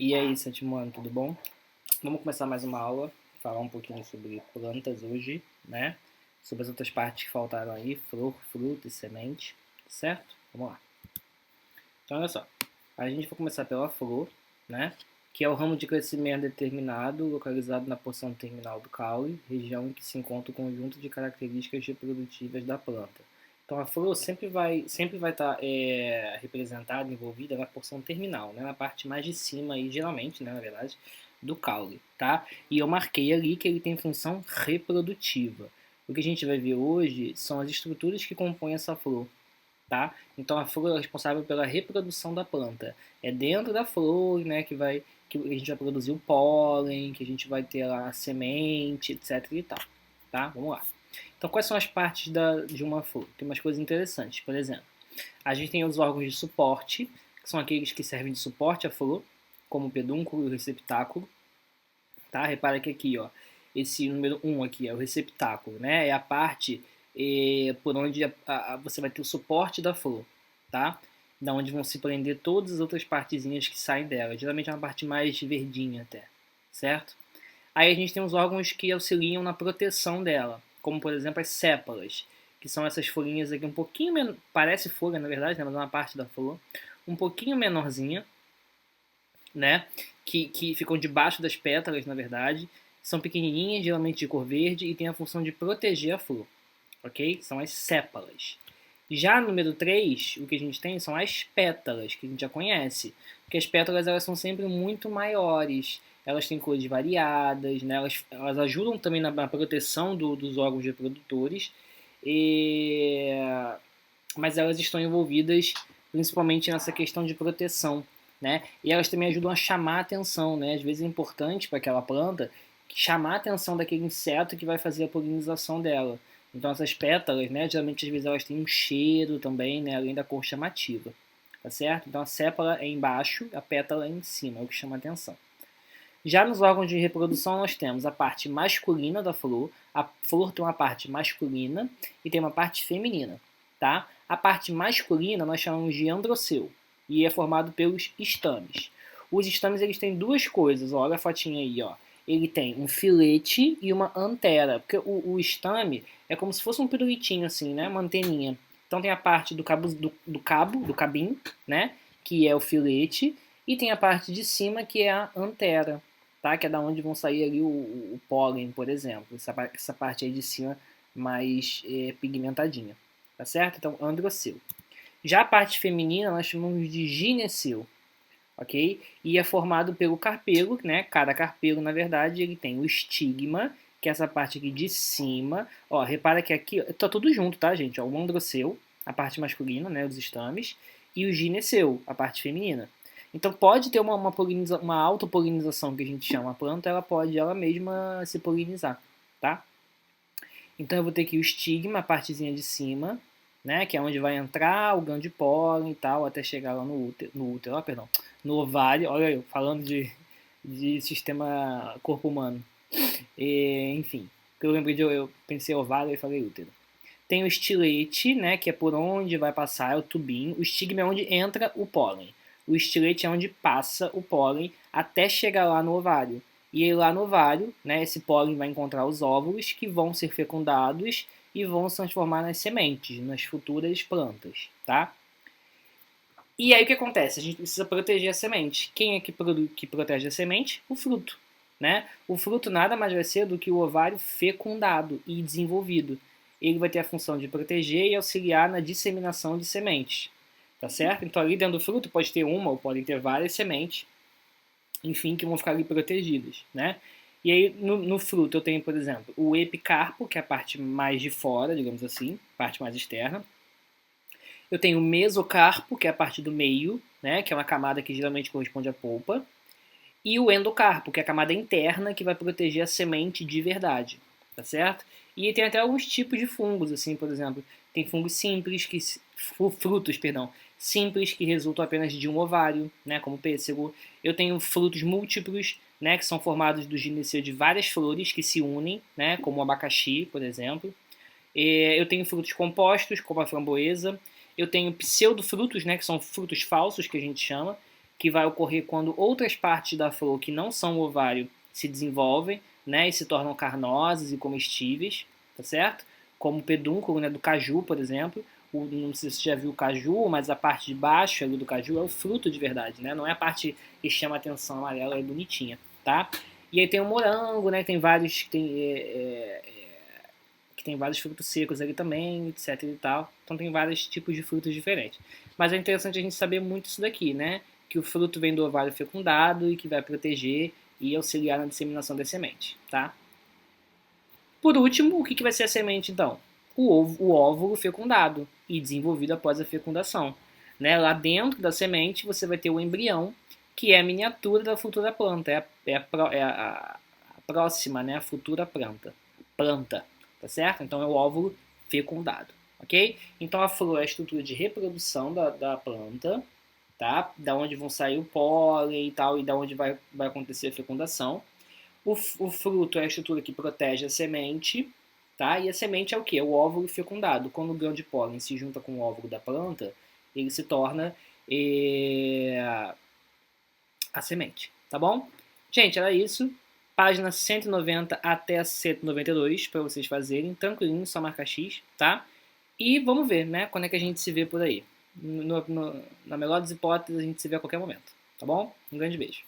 E aí, sétimo ano, tudo bom? Vamos começar mais uma aula, falar um pouquinho sobre plantas hoje, né? Sobre as outras partes que faltaram aí, flor, fruto e semente, certo? Vamos lá. Então, olha só, a gente vai começar pela flor, né? Que é o ramo de crescimento determinado, localizado na porção terminal do caule, região em que se encontra o conjunto de características reprodutivas da planta. Então, a flor sempre vai estar representada, envolvida na porção terminal, né? Na parte mais de cima, aí, geralmente, né, na verdade, do caule, tá? E eu marquei ali que ele tem função reprodutiva. O que a gente vai ver hoje são as estruturas que compõem essa flor, tá? Então a flor é responsável pela reprodução da planta. É dentro da flor, né, que a gente vai produzir o pólen, que a gente vai ter a semente, etc e tal, tá? Vamos lá. Então quais são as partes de uma flor? Tem umas coisas interessantes, por exemplo, a gente tem os órgãos de suporte, que são aqueles que servem de suporte à flor, como o pedúnculo e o receptáculo, tá? Repara que aqui, ó, esse número 1 aqui é o receptáculo, né? É a parte por onde você vai ter o suporte da flor, tá? Da onde vão se prender todas as outras partezinhas que saem dela. Geralmente é uma parte mais verdinha até, certo? Aí a gente tem os órgãos que auxiliam na proteção dela, como por exemplo as sépalas, que são essas folhinhas aqui um pouquinho menor, parece folha na verdade, né? Mas é uma parte da flor, um pouquinho menorzinha, né? Que ficam debaixo das pétalas, na verdade. São pequenininhas, geralmente de cor verde, e têm a função de proteger a flor, ok? São as sépalas. Já no número 3, o que a gente tem são as pétalas, que a gente já conhece. Porque as pétalas elas são sempre muito maiores, elas têm cores variadas, né? Elas ajudam também na proteção dos órgãos reprodutores, e... mas elas estão envolvidas principalmente nessa questão de proteção, né? E elas também ajudam a chamar a atenção, né? Às vezes é importante para aquela planta chamar a atenção daquele inseto que vai fazer a polinização dela. Então essas pétalas, né, geralmente às vezes elas têm um cheiro também, né, além da cor chamativa, tá certo? Então a sépala é embaixo, a pétala é em cima, é o que chama a atenção. Já nos órgãos de reprodução nós temos a parte masculina da flor, a flor tem uma parte masculina e tem uma parte feminina, tá? A parte masculina nós chamamos de androceu e é formado pelos estames. Os estames eles têm duas coisas, olha a fotinha aí, ó. Ele tem um filete e uma antera, porque o estame é como se fosse um pirulitinho assim, né? Uma anteninha. Então tem a parte do cabinho, né? Que é o filete, e tem a parte de cima que é a antera, tá? Que é da onde vão sair ali o pólen, por exemplo. Essa parte aí de cima mais pigmentadinha, tá certo? Então, androceu. Já a parte feminina nós chamamos de gineceu, ok? E é formado pelo carpelo, né? Cada carpelo, na verdade, ele tem o estigma, que é essa parte aqui de cima. Ó, repara que aqui tá tudo junto, tá, gente? Ó, o androceu, a parte masculina, né? Os estames, e o gineceu, a parte feminina. Então pode ter uma autopolinização que a gente chama. A planta ela pode ela mesma se polinizar, tá? Então eu vou ter aqui o estigma, a partezinha de cima, né, que é onde vai entrar o grão de pólen e tal, até chegar lá no ovário. Olha eu falando de sistema corpo humano. Enfim, eu lembrei eu pensei ovário e falei útero. Tem o estilete, né, que é por onde vai passar, é o tubinho. O estigma é onde entra o pólen. O estilete é onde passa o pólen até chegar lá no ovário. E aí lá no ovário, né, esse pólen vai encontrar os óvulos que vão ser fecundados e vão se transformar nas sementes, nas futuras plantas, tá? E aí o que acontece? A gente precisa proteger a semente. Quem é que protege a semente? O fruto, né? O fruto nada mais vai ser do que o ovário fecundado e desenvolvido. Ele vai ter a função de proteger e auxiliar na disseminação de sementes, tá certo? Então ali dentro do fruto pode ter uma ou podem ter várias sementes, enfim, que vão ficar ali protegidas, né? E aí no fruto eu tenho, por exemplo, o epicarpo, que é a parte mais de fora, digamos assim, parte mais externa. Eu tenho o mesocarpo, que é a parte do meio, né, que é uma camada que geralmente corresponde à polpa. E o endocarpo, que é a camada interna que vai proteger a semente de verdade, tá certo? E tem até alguns tipos de fungos, assim, por exemplo, tem fungos simples, frutos, perdão, simples que resultam apenas de um ovário, né, como pêssego. Eu tenho frutos múltiplos, né, que são formados do gineceu de várias flores que se unem, né, como o abacaxi, por exemplo. Eu tenho frutos compostos, como a framboesa. Eu tenho pseudofrutos, né, que são frutos falsos, que a gente chama. que vai ocorrer quando outras partes da flor que não são o ovário se desenvolvem, né, e se tornam carnosas e comestíveis, tá certo? Como o pedúnculo, né, do caju, por exemplo. Não sei se você já viu o caju, mas a parte de baixo ali do caju é o fruto de verdade, né? Não é a parte que chama a atenção amarela, é bonitinha, tá? E aí tem o morango, né? Tem vários, que tem vários frutos secos ali também, etc e tal. Então tem vários tipos de frutos diferentes. Mas é interessante a gente saber muito isso daqui, né? Que o fruto vem do ovário fecundado e que vai proteger e auxiliar na disseminação da semente, tá? Por último, o que vai ser a semente então? O óvulo fecundado e desenvolvido após a fecundação. Né? Lá dentro da semente você vai ter o embrião, que é a miniatura da futura planta, a próxima, né? A futura planta, tá certo? Então é o óvulo fecundado, ok? Então a flor é a estrutura de reprodução da planta, tá? Da onde vão sair o pólen e tal, e da onde vai acontecer a fecundação. O fruto é a estrutura que protege a semente, tá? E a semente é o que? É o óvulo fecundado. Quando o grão de pólen se junta com o óvulo da planta, ele se torna a semente, tá bom? Gente, era isso. Página 190 até 192 para vocês fazerem, tranquilinho, só marcar X, tá? E vamos ver, né? Quando é que a gente se vê por aí. Na melhor das hipóteses, a gente se vê a qualquer momento, tá bom? Um grande beijo.